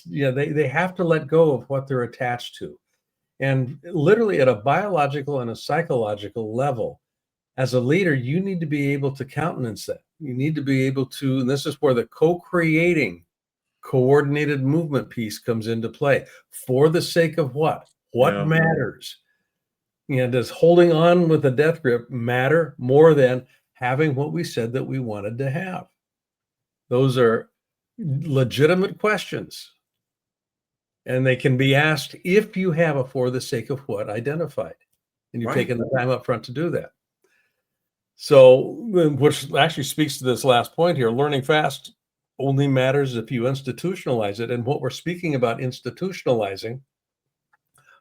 A: They have to let go of what they're attached to. And literally at a biological and a psychological level, as a leader, you need to be able to countenance that. You need to be able to, and this is where the co-creating coordinated movement piece comes into play. For the sake of what? What matters? Does holding on with a death grip matter more than having what we said that we wanted to have? Those are legitimate questions. And they can be asked if you have a for the sake of what identified, and you've taken the time up front to do that. So, which actually speaks to this last point here, learning fast only matters if you institutionalize it. And what we're speaking about institutionalizing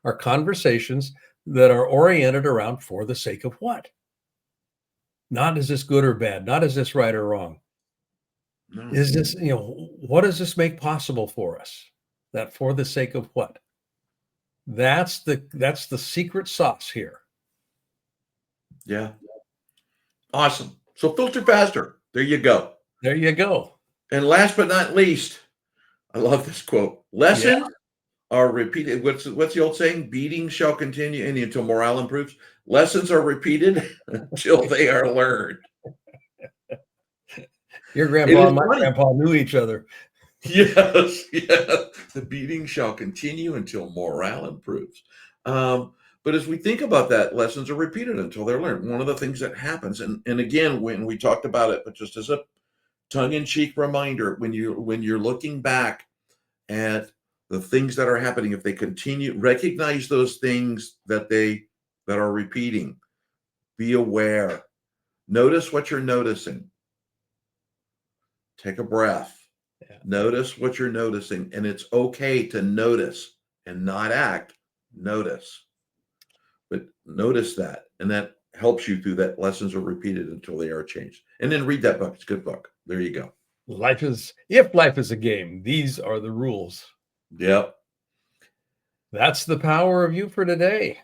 A: are conversations that are oriented around for the sake of what? Not is this good or bad? Not is this right or wrong?
B: No.
A: Is this, what does this make possible for us? That for the sake of what? That's the secret sauce here.
B: Yeah. Awesome. So filter faster. There you go.
A: There you go.
B: And last but not least, I love this quote. Lessons are repeated. What's the old saying? Beatings shall continue until morale improves. Lessons are repeated until they are learned.
A: Your grandpa and my grandpa knew each other.
B: Yes. The beating shall continue until morale improves. But as we think about that, lessons are repeated until they're learned. One of the things that happens, and again, when we talked about it, but just as a tongue-in-cheek reminder, when you're looking back at the things that are happening, if they continue, recognize those things that are repeating. Be aware. Notice what you're noticing. Take a breath.
A: Yeah.
B: Notice what you're noticing, and it's okay to notice and not act. Notice, but notice that, and that helps you through that. Lessons are repeated until they are changed. And then read that book. It's a good book. There you go.
A: If life is a game, these are the rules.
B: Yep.
A: That's the power of you for today.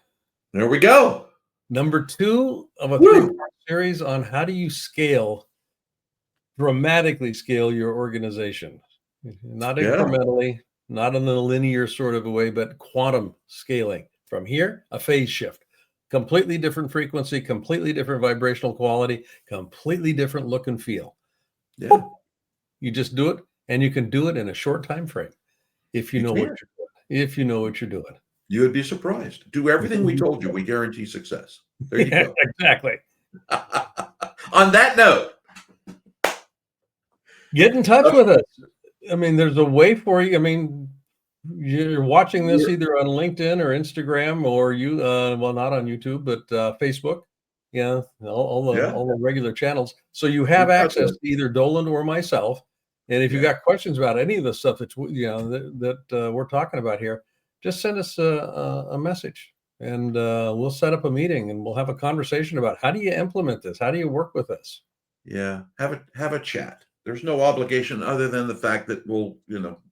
B: There we go.
A: Number 2 of a 3-part series on how do you dramatically scale your organization. Not incrementally, not in a linear sort of a way, but quantum scaling. From here, a phase shift. Completely different frequency, completely different vibrational quality, completely different look and feel.
B: Yeah.
A: You just do it, and you can do it in a short time frame if you know what you're doing. If you know what you're doing.
B: You would be surprised. Do everything we told you. We guarantee success. There you go.
A: Exactly.
B: On that note,
A: get in touch with us. I mean, there's a way for you. I mean, you're watching this either on LinkedIn or Instagram or well, not on YouTube, but Facebook. Yeah, all the regular channels. So you have access to either Doland or myself. And if you got questions about any of the stuff that we're talking about here, just send us a message, and we'll set up a meeting, and we'll have a conversation about how do you implement this? How do you work with us?
B: Yeah, have a chat. There's no obligation other than the fact that we'll,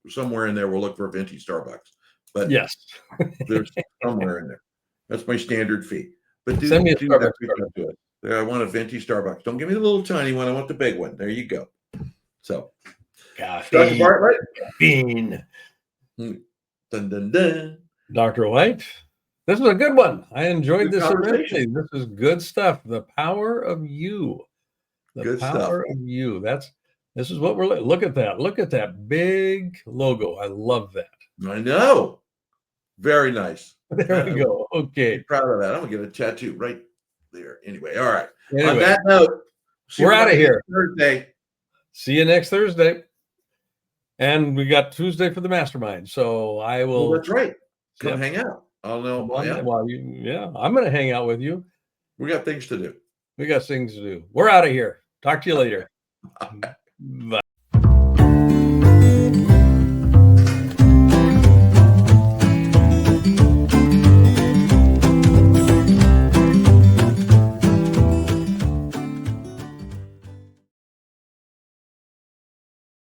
B: somewhere in there we'll look for a venti Starbucks. But
A: yes,
B: there's somewhere in there. That's my standard fee. But
A: send me a Starbucks.
B: Do it. I want a venti Starbucks. Don't give me the little tiny one. I want the big one. There you go. So, Dr. Bartlett.
A: Bean.
B: Dun, dun, dun.
A: Dr. White. This was a good one. I enjoyed this immensely. This is good stuff. The power of you. The power of you. This is what we're look at that. Look at that big logo. I love that.
B: I know. Very nice.
A: There we go. Okay.
B: Proud of that. I'm gonna get a tattoo right there. Anyway, all right. On that note,
A: we're out of here.
B: Thursday.
A: See you next Thursday. And we got Tuesday for the mastermind. So I will.
B: Well, that's right. Come hang out. I'll know.
A: Well, I'm going to hang out with you.
B: We got things to do.
A: We're out of here. Talk to you later. Bye.